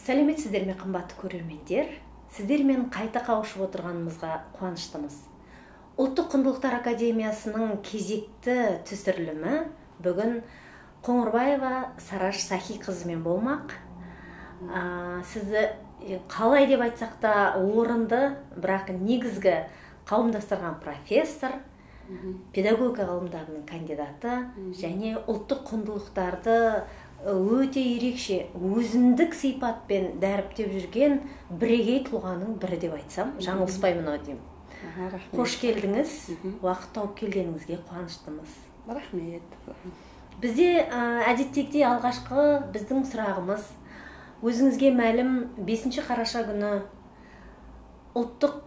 Сәлеметсіздер ме, қымбатты көрермендер? Сіздермен қайта қауышып отырғанымызға қуаныштымыз. Ұлттық құндылықтар академиясының кезекті түсірілімі бүгін Қоңырбаева Сараш Сахи қызымен болмақ. Сізді қалай деп айтсақ та орынды, бірақ негізгі қауымдастырған профессор, педагогика ғылымдарының кандидаты және ұлттық құндылықтарды өте ерекше өзіндік сипатпен дәріптеп жүрген бірегей тұлғаның бірі деп айтсам, жаңылыспаймын ау деймін. Қош келдіңіз, уақыт тауып келгеніңізге қуаныштымыз. Рахмет. Бізде әдеттегідей алғашқы біздің сұрағымыз, өзіңізге мәлім 5 қараша күні ұлттық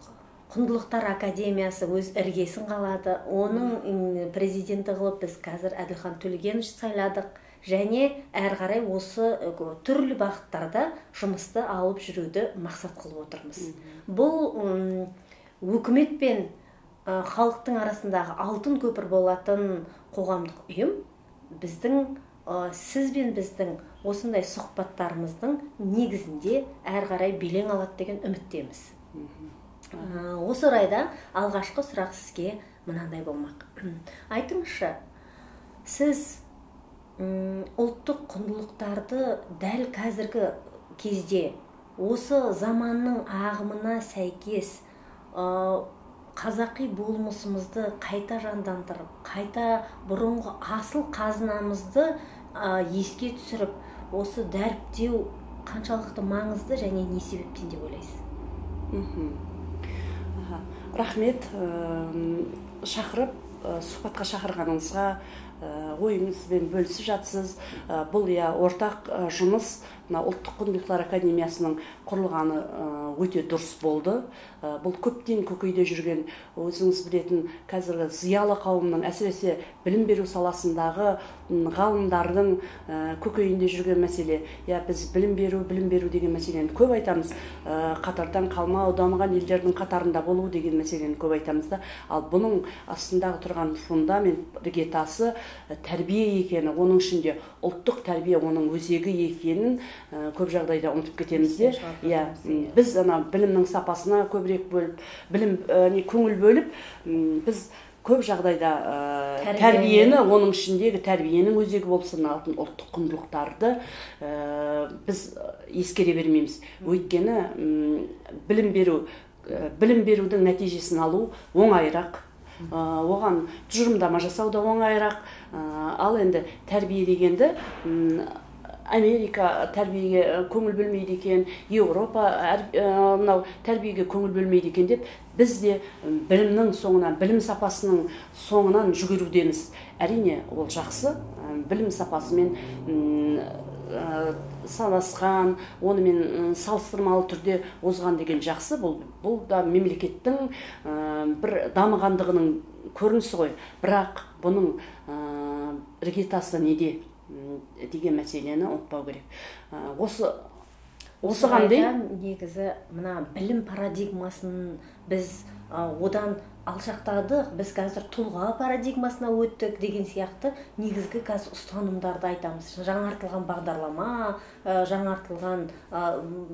құндылықтар академиясы өз іргесін қалады. Оның президенті қылып біз қазір Әділхан Төлегенович сайладық. Және әрі қарай осы түрлі бағыттарда жұмысты алып жүруді мақсат қылып отырмыз. Бұл үкімет пен халықтың арасындағы алтын көпір болатын қоғамдық ұйым. Біздің сіз бен біздің осындай сұхбаттарымыздың негізінде әрі қарай белең алады деген үміттеміз. Осы орайда алғашқы сұрақ сізге мынандай болмақ. Айтыңызшы, сіз ұлттық құндылықтарды дәл қазіргі кезде осы заманның ағымына сәйкес қазақи болмысымызды қайта жандандырып, қайта бұрынғы асыл қазынамызды еске түсіріп, осы дәріптеу қаншалықты маңызды және не себептен деп ойлайсыз? Рахмет, шақырып, сұхбатқа шақырғаныңызға, ойыңызбен бөлісіп жатсыз. Бұл ортақ жұмыс ұлттық құндылықтар академиясының құрылғаны өте дұрыс болды. Бұл көптен көкейде жүрген, өзіңіз білетін қазіргі зиялы қауымның, әсіресе білім беру саласындағы ғалымдардың көкейінде жүрген мәселе. Біз білім беру деген мәселені көп айтамыз. Қатардан қалмау, дамыған елдердің қатарында болу деген мәселені көп айтамыз да. Ал бұның астындағы тұрған фундамент, іргетасы тәрбие екені, оның ішінде ұлттық тәрбие оның өзегі екенін көп жағдайда ұмытып кетеміз де. Біз білімнің сапасына көбірек көңіл бөліп, біз көп жағдайда тәрбиені, оның ішіндегі тәрбиенің өзегі болып саналатын ұлттық құндылықтарды біз ескере бермейміз. Өйткені білім берудің нәтижесін алу оңайырақ, оған тұжырымдама жасау да оңайырақ. Ал енді тәрбие дегенді Америка тәрбиеге көңіл бөлмейді екен, Еуропа тәрбиеге көңіл бөлмейді екен деп, біз де білімнің соңынан, білім сапасының соңынан жүгірудеміз. Әрине, ол жақсы, білім сапасымен санасқан, онымен салыстырмалы түрде озған деген жақсы. Бұл да мемлекеттің бір дамығандығының көрінісі ғой. Бірақ бұның іргетасы неде деген мәселені ұмытпау керек. Осы қандай? Негізі мына білім парадигмасын біз одан алшақтадық, біз қазір тұлға парадигмасына өттік деген сияқты негізгі қазір ұстанымдарды айтамыз. Жаңартылған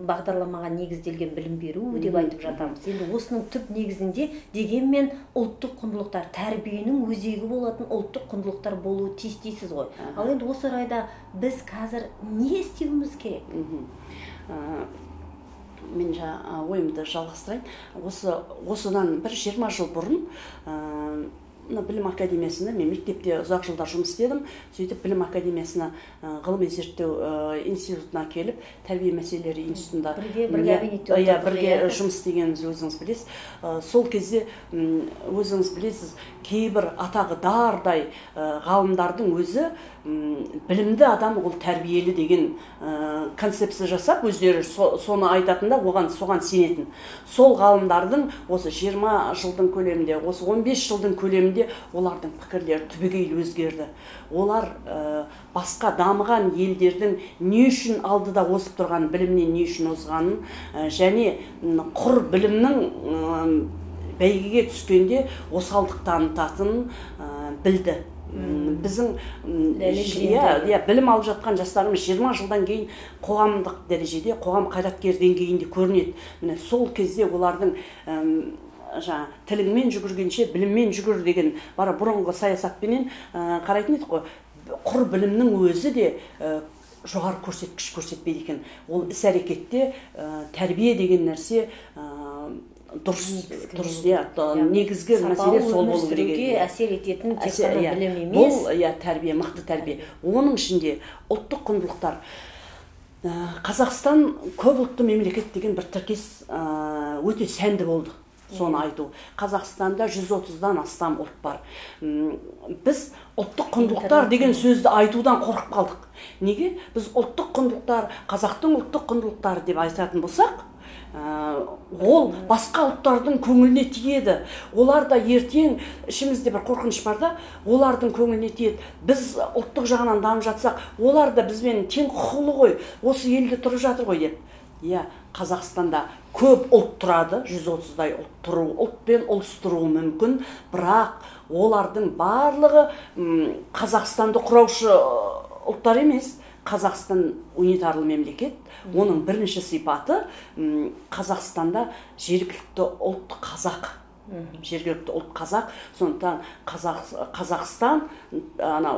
бағдарламаға негізделген білім беру деп айтып жатамыз. Енді осының түп негізінде дегенмен ұлттық құндылықтар, тәрбиенің өзегі болатын ұлттық құндылықтар болуы тиіс дейсіз ғой. Ал енді осы орайда біз қазір не істеуіміз керек? Мен ойымды жалғастырайын. Осыдан 20 жыл бұрын білім академиясында, мен мектепте ұзақ жылдар жұмыс істедім. Сөйтіп білім академиясына ғылыми зерттеу институтына келіп, тәрбие мәселелері институтында бірге жұмыс істегеніміз өзіңіз білесіз. Сол кезде өзіңіз білесіз, кейбір атағы дардай ғалымдардың өзі білімді адам ол тәрбиелі деген концепция жасап, өздері соны айтатында, соған сенетін. Сол ғалымдардың осы 20 жылдың көлемінде, осы 15 жылдың көлемінде олардың пікірлері түбегейлі өзгерді. Олар басқа дамыған елдердің не үшін алдыда озып тұрған білімнен не үшін озғанын, және құр білімнің бәйгеге түскенде осалдық танытатын, білді. Біздің білім алып жатқан жастарымыз 20 жылдан кейін қоғамдық дәрежеде, қоғам қайраткер деңгейінде көрінеді. Міне сол кезде олардың тіліңмен жүгіргенше біліммен жүгір деген бұрынғы саясатпенен қарайтын едік қой. Құр білімнің өзі де жоғары көрсеткіш көрсетпейді екен. Ол іс әрекетте тәрбие деген нәрсе дұрыс негізгі мәселе сол болу керек. Әсер ететін тек қана білім емес. Бұл тәрбие, мықты тәрбие. Оның ішінде ұлттық құндылықтар. Қазақстан көп ұлтты мемлекет деген бір тіркес өте сәнді болды. Соны айту. Қазақстанда 130-дан астам ұлт бар. Біз ұлттық құндылықтар деген сөзді айтудан қорқып қалдық. Неге? Біз ұлттық құндылықтар, қазақтың ұлттық құндылықтары деп айтатын болсақ, ол басқа ұлттардың көңіліне тиеді. Олар да ертең, ішімізде бір қорқыныш бар да, олардың көңіліне тиеді. Біз ұлттық жағынан дамып жатсақ, олар да бізбен тең құқылы ғой, осы елде тұрып жатыр ғой деп. Қазақстанда көп ұлт тұрады, 130-дай ұлтпен ұлыс тұруы мүмкін, бірақ олардың барлығы Қазақстанды құраушы ұлттар емес. Қазақстан унитарлы мемлекет, оның бірінші сипаты Қазақстанда жергілікті ұлт қазақ. Жергілікті ұлт қазақ, сондықтан Қазақстан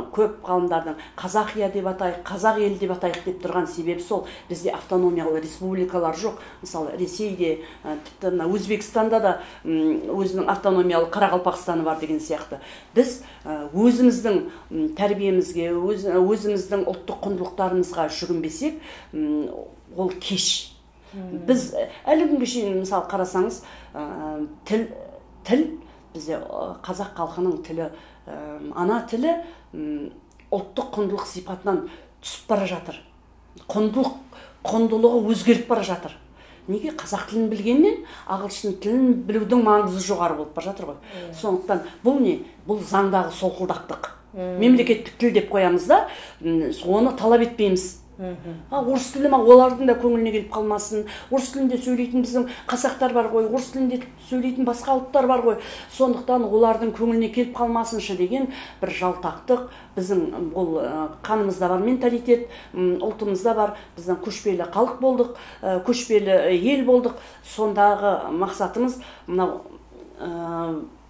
көп ғалымдардың Қазақия деп атайық, қазақ елі деп атайық деп тұрған себебі сол. Бізде автономиялы республикалар жоқ. Мысалы, Ресейде, тіпті Өзбекстанда да өзінің автономиялы Қарақалпақстаны бар деген сияқты. Біз өзіміздің тәрбиемізге, өзіміздің ұлттық құндылықтарымызға жүгінбесек, ол кеш. Біз әлі күнге шейін мысалы қарасаңыз, тіл бізде қазақ халқының тілі, ана тілі ұлттық құндылық сипатынан түсіп бара жатыр. Құндылығы өзгеріп бара жатыр. Неге? Қазақ тілін білгеннен ағылшын тілін білудің маңызы жоғары болып бара жатыр ғой. Сондықтан бұл не? Бұл заңдағы солқылдақтық. Мемлекеттік тіл деп қоямыз да, оны талап етпейміз. Орыс тілі олардың да көңіліне келіп қалмасын. Орыс тілінде сөйлейтін біздің қазақтар бар ғой, орыс тілінде сөйлейтін басқа ұлттар бар ғой. Сондықтан олардың көңіліне келіп қалмасыншы деген бір жалтақтық. Біздің бұл қанымызда бар менталитет, ұлтымызда бар. Біздің көшпелі халық болдық, көшпелі ел болдық. Сондағы мақсатымыз мынау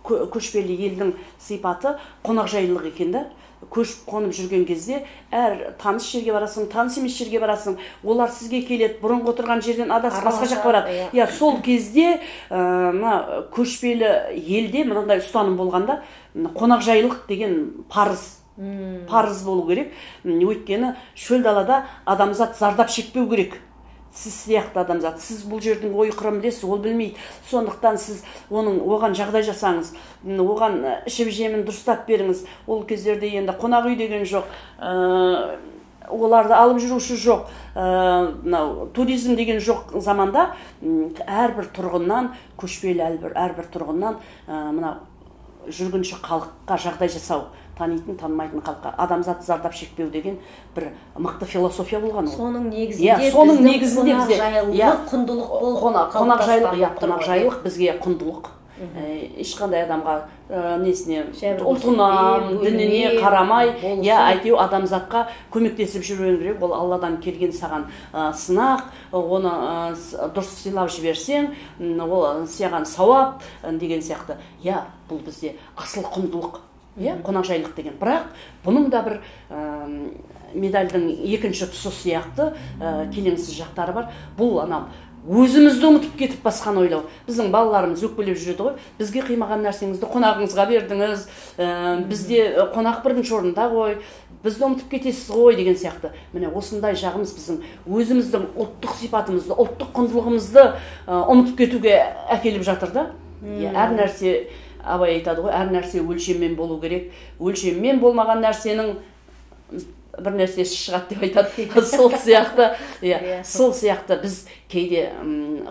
көшпелі елдің сипаты қонақжайлылық екен да. Көшіп қонып жүрген кезде әр таныс жерге барасың, таныс емес жерге барасың, олар сізге келеді, бұрынғы отырған жерден адасып басқа жаққа барады. Сол кезде көшпелі елде мынандай ұстаным болғанда қонақжайлылық деген парыз болу керек. Өйткені шөл далада адамзат зардап шекпеу керек. Сіз сияқты адамзат, сіз бұл жердің ой қырын білесіз, ол білмейді. Сондықтан сіз оған жағдай жасаңыз, оған ішіп жемін дұрыстап беріңіз. Ол кездерде енді қонақ үй деген жоқ, оларды алып жүруші жоқ, туризм деген жоқ заманда әрбір тұрғыннан, көшпелі әрбір тұрғыннан жүргінші халыққа жағдай жасау, танитын, танымайтын халыққа адамзат зардап шекпеу деген бір мықты философия болған. Соның негізінде қонақжайлылық құндылық болып қонақжайлылық бізге құндылық. Ешқандай адамға несіне, ұлтына, дініне қарамай, әйтеу адамзатқа көмектесіп жүруің керек. Ол Алладан келген саған сынақ, оны дұрыс сыйлап жіберсең, ол саған сауап деген сияқты. Бұл бізде асыл құндылық. Қонақжайлылық деген. Бірақ бұның да бір медальдің екінші тұсы сияқты келеңсіз жақтары бар. Бұл өзімізді ұмытып кетіп басқаны ойлау. Біздің балаларымыз өкпелеп жүреді ғой. Бізге қимаған нәрсеңізді қонағыңызға бердіңіз, бізде қонақ бірінші орында ғой, бізді ұмытып кетесіз ғой деген сияқты. Міне осындай жағымыз біздің өзіміздің ұлттық сипатымызды, ұлттық құндылығымызды ұмытып кетуге әкеліп жатыр да. Әр нәрсе, абай айтады ғой, әр нәрсе өлшеммен болу керек. Өлшеммен болмаған нәрсенің бір нәрсесі шығады деп айтады. Сол сияқты біз кейде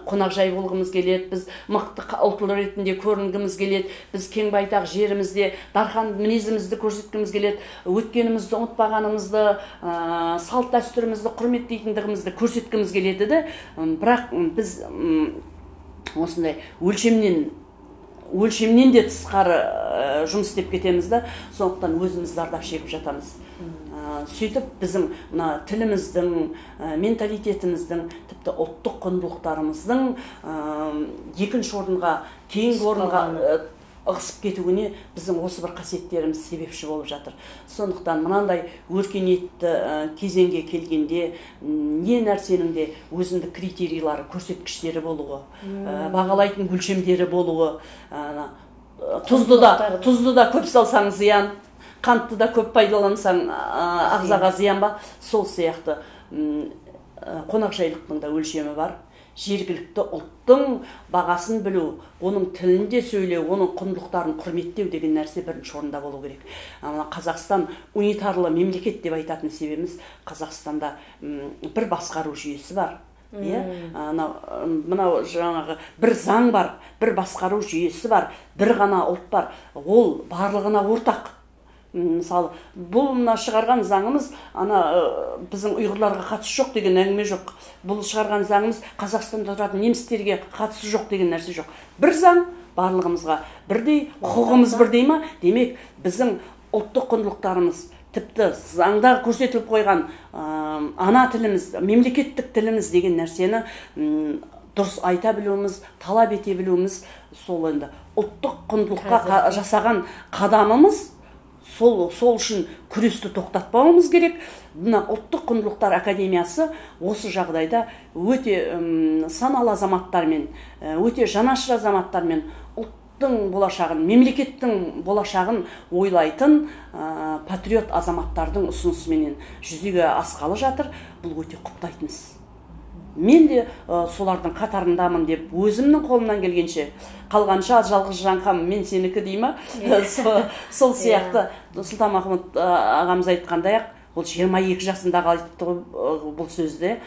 қонақжай болғымыз келеді, біз мықты ұлт ретінде көрінгіміз келеді, біз кең байтақ жерімізде дархан мінезімізді көрсеткіміз келеді, өткенімізді ұмытпағанымызды, салт дәстүрімізді құрметтейтіндігімізді көрсеткіміз келеді де, бірақ біз осындай өлшемнен өлшемнен де тысқары жұмыс істеп кетеміз да, сондықтан өзіміз зардап шегіп жатамыз. Сөйтіп біздің мына тіліміздің, менталитетіміздің, тіпті ұлттық құндылықтарымыздың екінші орынға, кейінгі орынға ығысып кетуіне біздің осы бір қасиеттеріміз себепші болып жатыр. Сондықтан мынандай өркениетті кезеңге келгенде не нәрсенің де өзіндік критерийлары, көрсеткіштері болуы, бағалайтын өлшемдері болуы, тұзды да көп салсаң зиян, қантты да көп пайдалансаң ағзаға зиян ба, сол сияқты қонақжайлықтың да өлшемі бар. Жергілікті ұлттың бағасын білу, оның тілінде сөйлеу, оның құндылықтарын құрметтеу деген нәрсе бірінші орында болу керек. Қазақстан унитарлы мемлекет деп айтатын себебіміз, Қазақстанда бір басқару жүйесі бар. Мынау жаңағы бір заң бар, бір басқару жүйесі бар, бір ғана ұлт бар. Ол барлығына ортақ. Мысалы, бұл шығарған заңымыз біздің ұйғырларға қатысы жоқ деген әңгіме жоқ. Бұл шығарған заңымыз Қазақстанда тұратын немістерге қатысы жоқ деген нәрсе жоқ. Бір заң барлығымызға бірдей, құқығымыз бірдей ма? Демек, біздің ұлттық құндылықтарымыз, тіпті заңда көрсетіліп қойған ана тіліміз, мемлекеттік тіліміз деген нәрсені дұрыс айта білуіміз, талап ете білуіміз, сол енді ұлттық құндылыққа жасаған қадамымыз. Сол үшін күресті тоқтатпауымыз керек. Мына ұлттық құндылықтар академиясы осы жағдайда өте саналы азаматтармен, өте жанашыр азаматтармен ұлттың болашағын, мемлекеттің болашағын ойлайтын патриот азаматтардың ұсынысыменен жүзеге асқалы жатыр. Бұл өте құптайтын іс. Мен де солардың қатарындамын деп, өзімнің қолымнан келгенше, қалғанша жалғыз жанқам мен сенікі дей ма? Сол сияқты Сұлтанмахмұт ағамыз айтқандай-ақ, ол 22 жасында айтыпты бұл сөзде.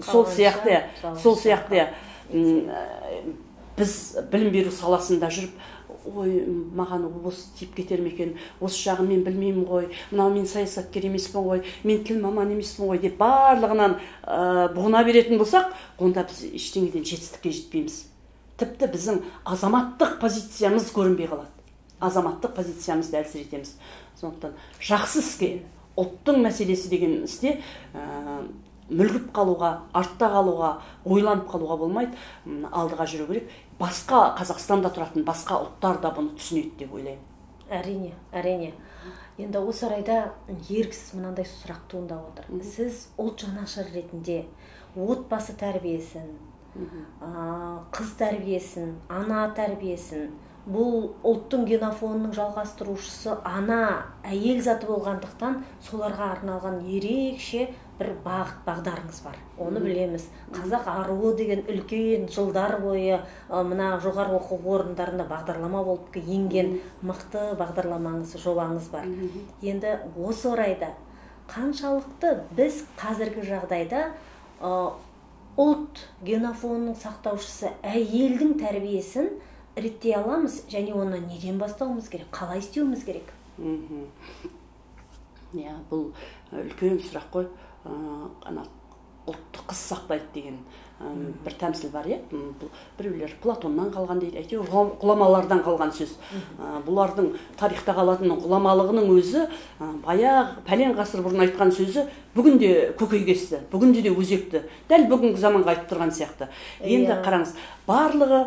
Сол сияқты біз білім беру саласында жүріп, ой, маған осы тиіп кетер ме екен, осы жағын мен білмеймін ғой, мынау мен саясаткер емеспін ғой, мен тіл маман емеспін ғой деп барлығынан бұғына беретін болсақ, онда біз ештеңеден жетістікке жетпейміз. Тіпті біздің азаматтық позициямыз көрінбей қалады. Азаматтық позициямызды әлсіретеміз. Сондықтан жақсы іске, ұлттың мәселесі деген істе мүлгіп қалуға, артта қалуға, ойланып қалуға болмайды, алдыға жүру керек. Басқа Қазақстанда тұратын басқа ұлттар да бұны түсінеді деп ойлаймын. Әрине. Енді осы орайда еріксіз мынандай сұрақ туындап отыр. Сіз ұлт жанашыр ретінде отбасы тәрбиесін, қыз тәрбиесін, ана тәрбиесін, бұл ұлттың генофонының жалғастырушысы ана, әйел заты болғандықтан соларға арналған ерекше бір бағдарыңыз бар. Оны білеміз. Қазақ аруы деген үлкен жылдар бойы мына жоғары оқу орындарында бағдарлама болып енген мықты бағдарламаңыз, жобаңыз бар. Енді осы орайда қаншалықты біз қазіргі жағдайда ұлт генофонының сақтаушысы әйелдің тәрбиесін реттей аламыз, және оны неден бастауымыз керек, қалай істеуіміз керек? Бұл үлкен сұрақ қой. Ұлтты қыз сақтайды деген бір тәмсіл бар, біреулер Платоннан қалған дейді, әйтеуір ғұламалардан қалған сөз. Бұлардың тарихта қалатын ғұламалығының өзі пәлен ғасыр бұрын айтқан сөзі бүгінде көкейкесті, бүгінде де өзекті, дәл бүгінгі заманға айтып тұрған сияқты. Енді қараңыз, барлығы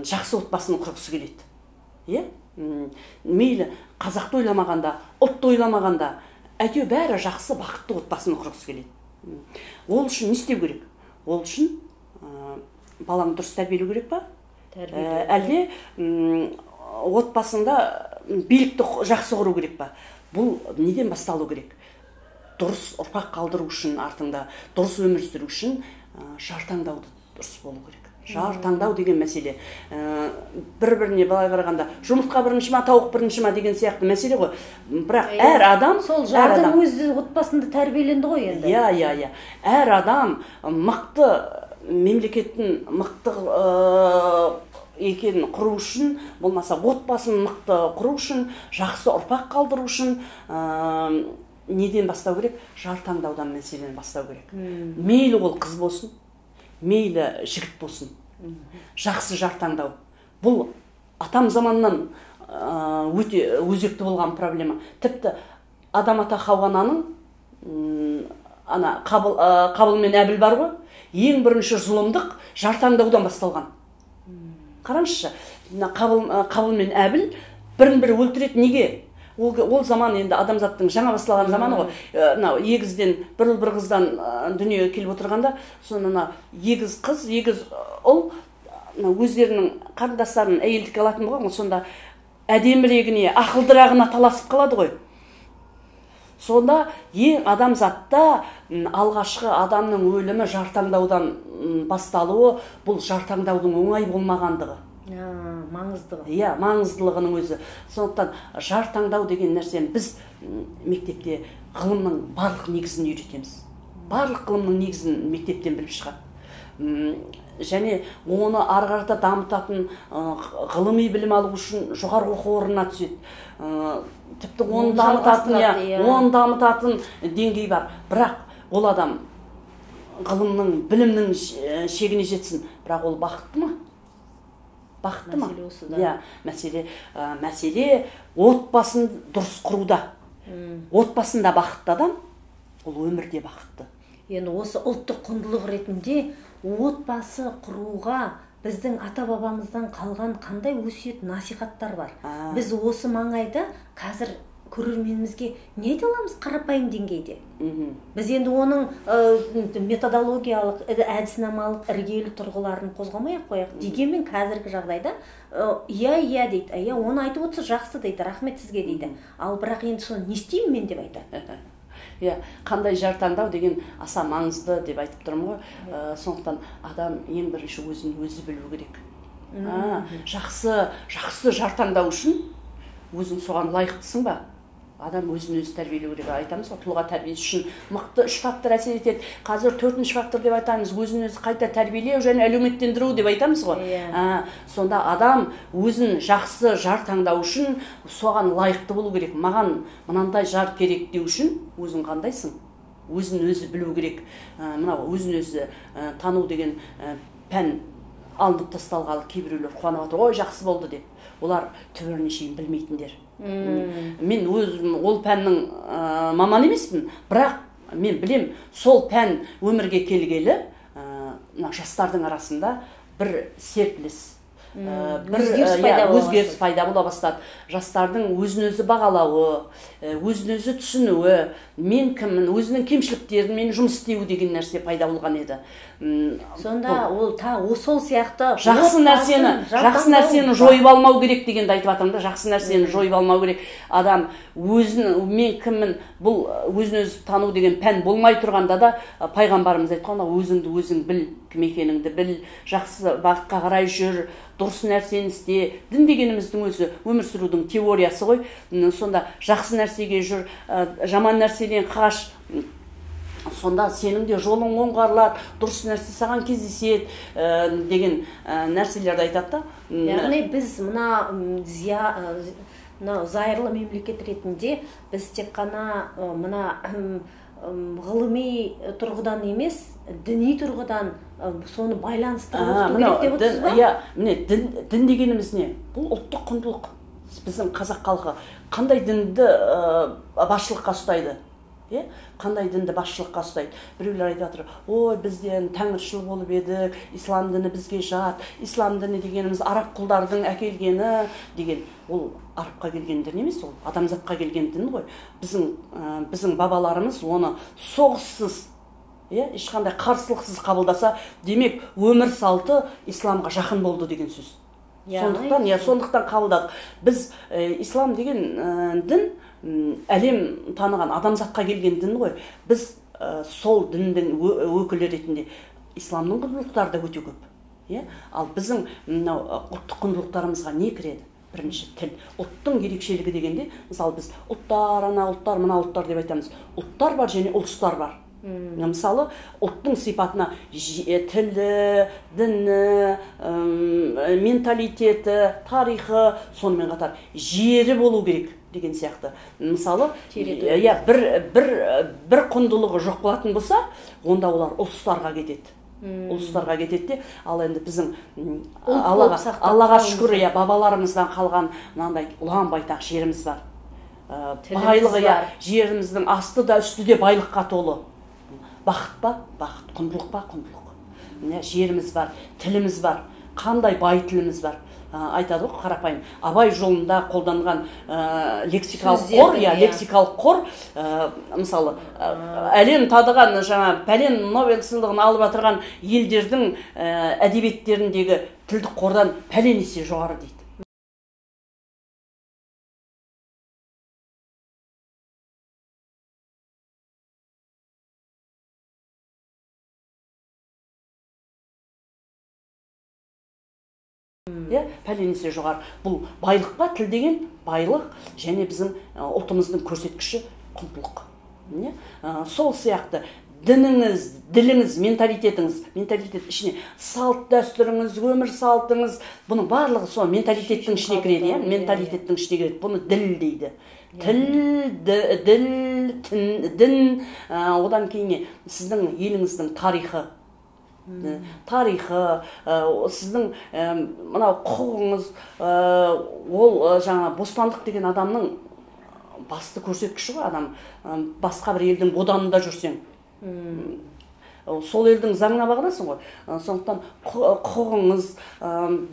жақсы отбасын құрғысы келеді. Мейлі қазақты ойламағанда, ұлтты ойламағанда, әйтеуір бәрі жақсы, бақытты отбасын құрғысы келеді. Ол үшін не істеу керек? Ол үшін баланы дұрыс тәрбиелеу керек па? Әлде отбасында билікті жақсы құру керек па? Бұл неден басталу керек? Дұрыс ұрпақ қалдыру үшін, артында дұрыс өмір сүру үшін жар таңдауды дұрыс болу керек. Жар таңдау деген мәселе бір-біріне былай қарағанда жұмыртқа бірінші ма, тауық бірінші ма деген сияқты мәселе ғой. Бірақ әр адам сол жардың өзі отбасында тәрбиеленді ғой енді. Әр адам мықты мемлекеттің мықты екенін құру үшін, болмаса отбасын мықты құру үшін, жақсы ұрпақ қалдыру үшін неден бастау керек? Жар таңдаудан мәселені бастау керек. Мейлі ол қыз болсын, мейлі жігіт болсын, жақсы жар таңдау. Бұл атам заманнан өте өзекті болған проблема. Тіпті адам ата Хауананың ана Қабыл мен Әбіл бар ғой, ең бірінші зұлымдық жартаңдаудан басталған. Қараңызшы, Қабыл мен Әбіл бірін-бірі өлтіреді. Неге? Ол заман енді адамзаттың жаңа басталған заманы ғой. Егізден бір қыздан дүниеге келіп отырғанда, соны егіз қыз, егіз ұл өздерінің қарындастарын әйелдікке алатын болған, сонда әдемірегіне, ақылдырағына таласып қалады ғой. Сонда ең адамзатта алғашқы адамның өлімі жартаңдаудан басталуы, бұл жартаңдаудың оңай болмағандығы. Маңыздығы. Иә, маңыздылығының өзі. Сондықтан жартаңдау деген нәрсені біз мектепте ғылымның барлық негізін үйретеміз. Барлық ғылымның негізін мектептен біліп шығады. Және оны ары қарата дамытатын ғылыми білім алу үшін жоғары оқу орнына түседі. Тіпті оны дамытатын деңгей бар. Бірақ ол адам ғылымның, білімнің шегіне жетсін. Бірақ ол бақытты ма? Бақытты ма? Мәселе отбасын дұрыс құруда. Отбасында бақытты адам, ол өмірде бақытты. Енді осы ұлттық құндылық ретінде отбасы құруға біздің ата-бабамыздан қалған қандай өсиет насихаттар бар? Біз осы маңайда қазір көрерменімізге не айта аламыз қарапайым деңгейде? Біз енді оның методологиялық, әдіснамалық, іргелі тұрғыларын қозғамай-ақ қояйық. Дегенмен қазіргі жағдайда иә дейді, оны айтып отырса жақсы дейді, рахмет сізге дейді. Ал бірақ енді соны не істеймін мен деп айтады. Қандай жартаңдау деген аса маңызды деп айтып тұрмын ғой. Сондықтан адам ең бірінші өзін өзі білу керек. Жақсы жартаңдау үшін өзің соған лайықтысың ба? Адам өзін өзі тәрбиелеу керек. Айтамыз ғой, тұлға тәрбиесі үшін мықты 3 фактор әсер етеді. Қазір 4-ші фактор деп айтамыз, өзін өзі қайта тәрбиелеу және әлеуметтендіру деп айтамыз ғой. Сонда адам өзін жақсы жар таңдау үшін соған лайықты болу керек. Маған мынандай жар керек деу үшін өзің қандайсың? Өзін өзі білу керек. Мынау өзін өзі тану деген пән алынып тасталғалы кейбіреулер қуанып отыр, ой жақсы болды деп. Олар түбіріне шейін білмейтіндер. Мен өзім ол пәннің маман емеспін, бірақ мен білем, сол пән өмірге келгелі жастардың арасында бір серпіліс, өзгеріс пайда бола бастады. Жастардың өзін өзі бағалауы, өзін өзі түсінуі, мен кіммін, өзінің кемшіліктерімен жұмыс істеу деген нәрсе пайда болған еді. Сонда ол сол сияқты жақсы нәрсені жойып алмау керек дегенді айтып жатырмын да. Жақсы нәрсені жойып алмау керек. Адам өзін, мен кіммін, бұл өзін өзі тану деген пән болмай тұрғанда да пайғамбарымыз айтқан, өзіңді өзің біл, кім екеніңді біл, жақсы бағытқа қарай жүр, дұрыс нәрсені істе. Дін дегеніміздің өзі өмір сүрудің теориясы ғой. Сонда жақсы нәрсеге жүр, жаман нәрседен қаш. Сонда сенің де жолың оңғарылады, дұрыс нәрсе саған кездеседі деген нәрселерді айтады да. Яғни біз мына зайырлы мемлекет ретінде біз тек қана мына ғылыми тұрғыдан емес, діни тұрғыдан соны байланыстырып керек деп отырсыз ба? Міне, дін дегеніміз не? Бұл ұлттық құндылық. Біздің қазақ халқы қандай дінді басшылыққа ұстайды? Қандай дінді басшылыққа ұстайды? Біреулер айтып жатыр, ой, бізден тәңіршіл болып едік, ислам діні бізге жат. Ислам діні дегеніміз араб құлдардың әкелгені деген. Ол арабқа келген дін емес, ол адамзатқа келген дін ғой. Біздің бабаларымыз оны соғыссыз, ешқандай қарсылықсыз қабылдаса, демек өмір салты исламға жақын болды деген сөз. Сондықтан қабылдадық. Біз ислам деген дін әлем таныған, адамзатқа келген дін ғой. Біз сол діндің өкілі ретінде исламның құндылықтары да өте көп. Ал біздің ұлттық құндылықтарымызға не кіреді? Бірінші тіл. Ұлттың ерекшелігі дегенде, мысалы біз ұлттар, ана ұлттар, мына ұлттар деп айтамыз. Ұлттар бар және ұлыстар бар. Мысалы, ұлттың сипатына тілі, діні, менталитеті, тарихы, сонымен қатар жері болу керек деген сияқты. Мысалы, бір құндылығы жоқ болатын болса, онда олар ұлыстарға кетеді. ұлыстарға кетеді де. Ал енді біздің Аллаға шүкір, бабаларымыздан қалған мынандай ұлан байтақ жеріміз бар. Байлығы, жеріміздің асты да үсті де байлыққа толы. Бақыт па? Бақыт. Құндылық па? Құндылық. Жеріміз бар, тіліміз бар. Қандай бай тіліміз бар. Айтады ғой, қарапайым. Абай жолында қолданған лексикалық қор, мысалы, әлем тадыған, пәлен Нобель сыйлығын алып отырған елдердің әдебиеттеріндегі тілдік қордан пәлен есе жоғары дейді. Пәленесе жоғары. Бұл байлық па? Тіл деген байлық, және біздің ұлтымыздың көрсеткіші құндылық. Сол сияқты дініңіз, діліңіз, менталитет ішіне салт дәстүріңіз, өмір салтыңыз, бұның барлығы сол менталитеттің ішіне кіреді, менталитеттің ішіне кіреді. Бұны діл дейді. Тіл, дін, одан кейін сіздің еліңіздің тарихы, сіздің мынау құқығыңыз, ол жаңа бостандық деген адамның басты көрсеткіші ғой. Адам басқа бір елдің боданында жүрсең, сол елдің заңына бағынасың ғой. Сондықтан құқығыңыз,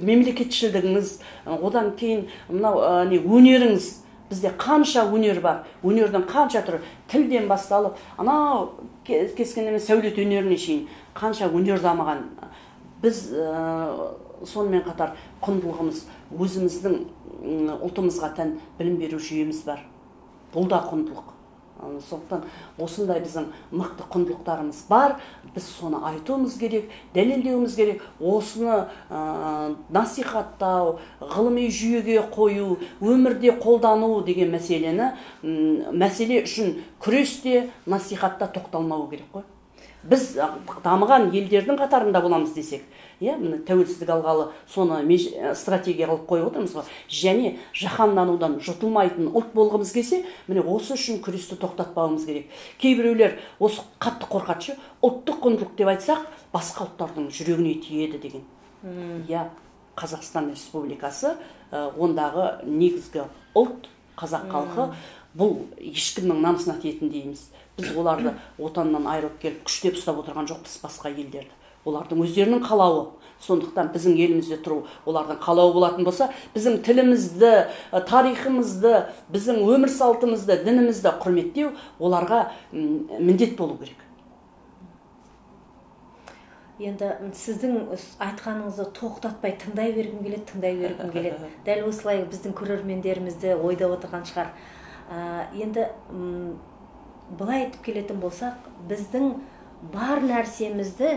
мемлекетшілдігіңіз, одан кейін мынау өнеріңіз. Бізде қанша өнер бар, өнердің қанша түрі, тілден басталып, анау кескіндеме сәулет өнеріне шейін қанша өнер дамыған. Біз сонымен қатар құндылығымыз, өзіміздің ұлтымызға тән білім беру жүйеміз бар. Бұл да құндылық. Сондықтан осындай біздің мықты құндылықтарымыз бар. Біз соны айтуымыз керек, дәлелдеуіміз керек. Осыны насихаттау, ғылыми жүйеге қою, өмірде қолдану деген мәселе үшін күресте, насихатта тоқталмау керек қой. Біз дамыған елдердің қатарында боламыз десек, тәуелсіздік алғалы соны стратегия қылып қойып отырмыз ғой. Және жаһанданудан жұтылмайтын ұлт болғымыз келсе, міне осы үшін күресті тоқтатпауымыз керек. Кейбіреулер осы қатты қорқатшы, ұлттық құндылық деп айтсақ, басқа ұлттардың жүрегіне тиеді деген. Қазақстан Республикасы, ондағы негізгі ұлт, қазақ халқы, бұл ешкімнің намысына тиетін дейміз. Біз оларды отаннан айырып келіп күштеп ұстап отырған жоқпыз, басқа елдерді. Олардың өздерінің қалауы. Сондықтан біздің елімізде тұру олардың қалауы болатын болса, біздің тілімізді, тарихымызды, біздің өмір салтымызды, дінімізді құрметтеу оларға міндет болу керек. Енді сіздің айтқаныңызды тоқтатпай тыңдай бергім келеді. Дәл осылай біздің көрермендерімізді ойда отырған шығар. Енді былай айтып келетін болсақ, біздің бар нәрсемізді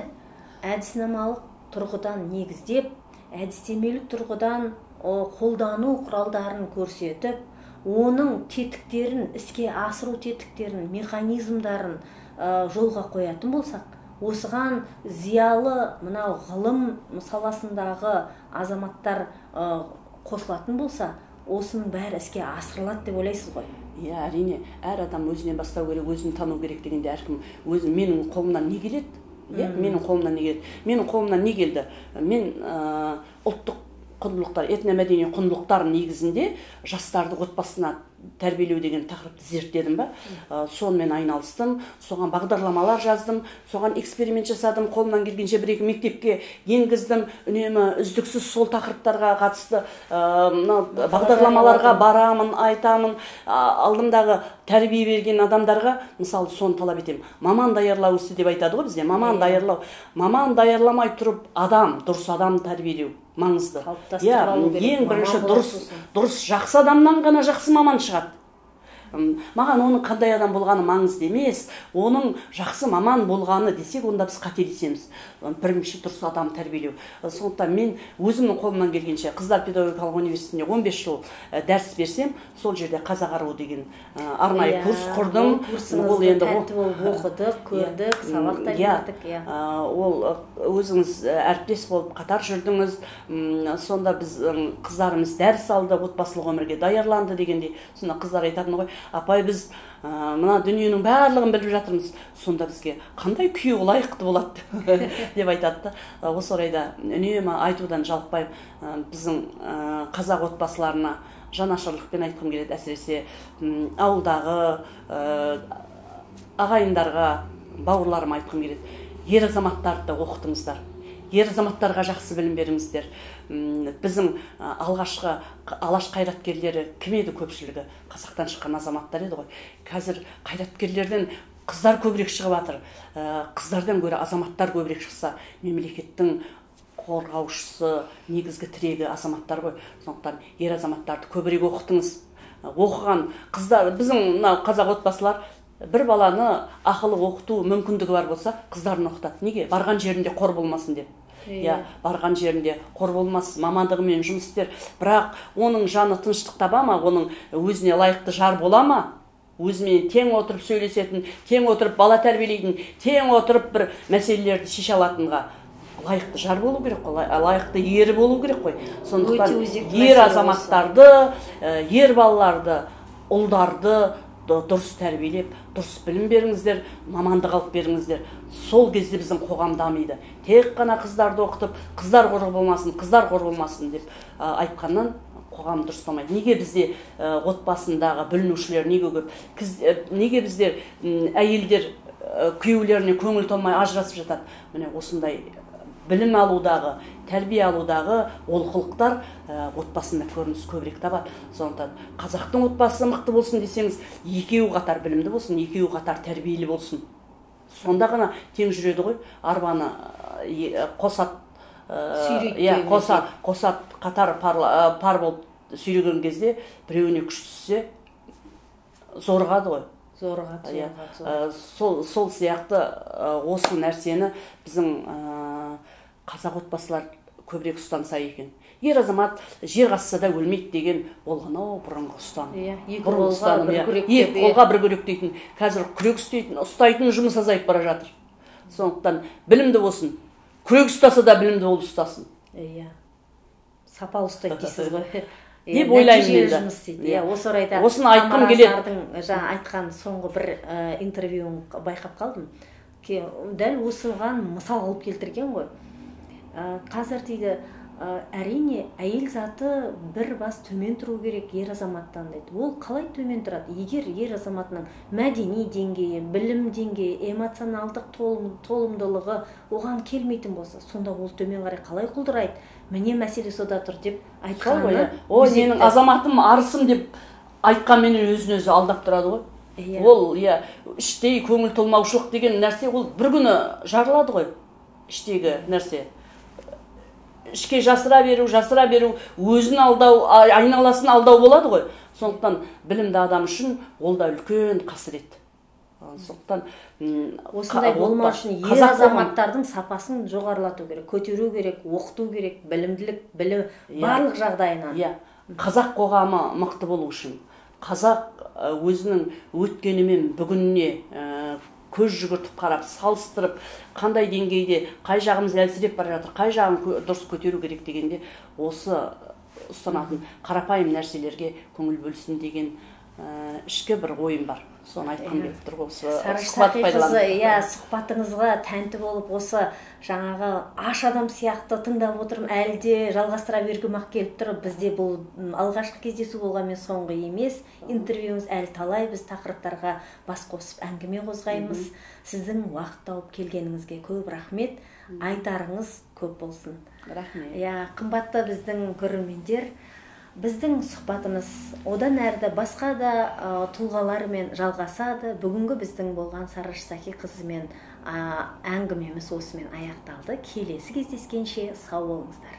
әдіснамалық тұрғыдан негіздеп, әдістемелік тұрғыдан қолдану құралдарын көрсетіп, оның тетіктерін, іске асыру тетіктерін, механизмдарын жолға қоятын болсақ, осыған зиялы мынау ғылым саласындағы азаматтар қосылатын болса, осының бәрі іске асырылады деп ойлайсыз ғой? Әрине, әр адам өзінен бастау керек, өзін тану керек дегенде әркім өзі менің қолымнан не келеді? Менің қолымнан не келді? Мен ұлттық құндылықтар, этномәдени құндылықтар негізінде жастарды отбасына тәрбиелеу деген тақырыпты зерттедім ба, сонымен айналыстым, соған бағдарламалар жаздым, соған эксперимент жасадым, қолымнан келгенше бір-екі мектепке енгіздім, үнемі үздіксіз сол тақырыптарға қатысты бағдарламаларға барамын, айтамын, алдымдағы тәрбие берген адамдарға, мысалы, соны талап етемін. Маман даярлау ісі деп айтады ғой бізде, маман даярлау. Маман даярламай тұрып дұрыс адам тәрбиелеу маңызды. Ең бірінші дұрыс жақсы адамнан ғана жақсы маман шығады. Маған оның қандай адам болғаны маңызды емес, оның жақсы маман болғаны десек, онда біз қателесеміз. Бірінші дұрыс адам тәрбиелеу. Сондықтан мен өзімнің қолымнан келгенше Қыздар педагогикалық университетінде 15 жыл дәріс берсем, сол жерде қазақ аруы деген арнайы курс құрдым. Ол енді оқыдық, көрдік, сабақта бердік. Ол өзіңіз әріптес болып қатар жүрдіңіз. Сонда біз қыздарымыз дәріс алды, отбасылық өмірге даярланды дегенде, сонда қыздар айтатын ғой, апай біз мына дүниенің барлығын біліп жатырмыз, сонда бізге қандай күйеу лайықты болады деп айтады да. Осы орайда үнемі айтудан жалықпаймын. Біздің қазақ отбасыларына жанашырлықпен айтқым келеді, әсіресе ауылдағы ағайындарға, бауырларыма айтқым келеді. Ер азаматтарды оқытыңыздар. Ер азаматтарға жақсы білім беріңіздер. Біздің алғашқы алаш қайраткерлері кім еді? Көпшілігі қазақтан шыққан азаматтар еді ғой. Қазір қайраткерлерден қыздар көбірек шығып жатыр. Қыздардан гөрі азаматтар көбірек шықса, мемлекеттің қорғаушысы, негізгі тірегі азаматтар ғой. Сондықтан ер азаматтарды көбірек оқытыңыз. Оқыған қыздар, біздің мына қазақ отбасылар бір баланы ақылы оқыту мүмкіндігі бар болса, қыздарын оқытады. Неге? Барған жерінде қор болмасын деп. Барған жерінде қор болмас, мамандығымен жұмыс істер. Бірақ оның жаны тыныштық таба ма? Оның өзіне лайықты жар бола ма? Өзімен тең отырып сөйлесетін, тең отырып бала тәрбиелейтін, тең отырып бір мәселелерді шеше алатынға лайықты жар болу керек қой, лайықты ері болу керек қой. Сондықтан ер азаматтарды, ер балаларды, ұлдарды дұрыс тәрбиелеп, дұрыс білім беріңіздер, мамандық алып беріңіздер. Сол кезде біздің қоғам дамиды. Тек қана қыздарды оқытып, қыздар қор болмасын, қыздар қор болмасын деп айтқаннан қоғам дұрыстамайды. Неге бізде отбасындағы бүлінушілер неге көп? Неге біздер әйелдер күйеулеріне көңіл толмай ажырасып жатады? Міне осындай білім алудағы, тәрбие алудағы олқылықтар отбасында көрініс көбірек табады. Сондықтан қазақтың отбасы мықты болсын десеңіз, екеуі қатар білімді болсын, екеуі қатар тәрбиелі болсын. Сонда ғана тең жүреді ғой. Арбаны қосат қатар пар болып сүйреген кезде біреуіне күш түссе зорығады ғой. Сол сияқты осы нәрсені біздің қазақ отбасылар көбірек ұстанса екен. Ер азамат жер қазса да өлмейді деген болған бұрынғы ұстаным. Екі қолға бір күрек дейтін. Қазір күрек ұстайтын жұмыс азайып бара жатыр. Сондықтан білімді болсын. Күрек ұстаса да білімді болып ұстасын. Сапалы ұстайды дейсіз ғой. Деп ойлаймын енді. Осы орайда осыны айтқым келеді. Жаңа айтқан соңғы бір интервьюін байқап қалдым. Дәл осыған мысал алып келтірген ғой. Қазір дейді, әрине әйел заты бір бас төмен тұру керек ер азаматтан дейді. Ол қалай төмен тұрады? Егер ер азаматының мәдени деңгейі, білім деңгейі, эмоционалдық толымдылығы оған келмейтін болса, сонда ол төмен қарай қалай құлдырайды? Міне мәселе сода тұр деп айтқаны. О, менің азаматым арысым деп айтқанменен өзін-өзі алдап тұрады ғой. Ол іштей көңіл толмаушылық деген нәрсе ол бір күні жарылады ғой. Іштегі нәрсе. Ішке жасыра беру, өзін алдау, айналасын алдау болады ғой. Сондықтан білімді адам үшін ол да үлкен қасірет. Сондықтан осындай болмау үшін ер азаматтардың сапасын жоғарылату керек, көтеру керек, оқыту керек, білімділік, білім барлық жағдайынан. Қазақ қоғамы мықты болу үшін, қазақ өзінің өткенімен бүгініне көз жүгіртіп қарап, салыстырып, қандай деңгейде, қай жағымыз әлсіреп бара жатыр, қай жағын дұрыс көтеру керек дегенде, осы ұстанатын қарапайым нәрселерге көңіл бөлсін деген ішкі бір ойым бар. Соны айтқым келіп тұр осы сұхбат пайдаланып. Сұхбатыңызға тәнті болып осы жаңағы аш адам сияқты тыңдап отырмын, әлі де жалғастыра бергім-ақ келіп тұр. Бізде бұл алғашқы кездесу болғанмен соңғы емес. Интервьюіміз әлі талай, біз тақырыптарға бас қосып әңгіме қозғаймыз. Сіздің уақыт тауып келгеніңізге көп рахмет. Айтарыңыз көп болсын. Рахмет. Қымбатты біздің көрермендер, біздің сұхбатымыз одан әрі басқа да тұлғалармен жалғасады. Бүгінгі біздің болған Сараш Саки қызымен әңгімеміз осымен аяқталды. Келесі кездескенше сау болыңыздар.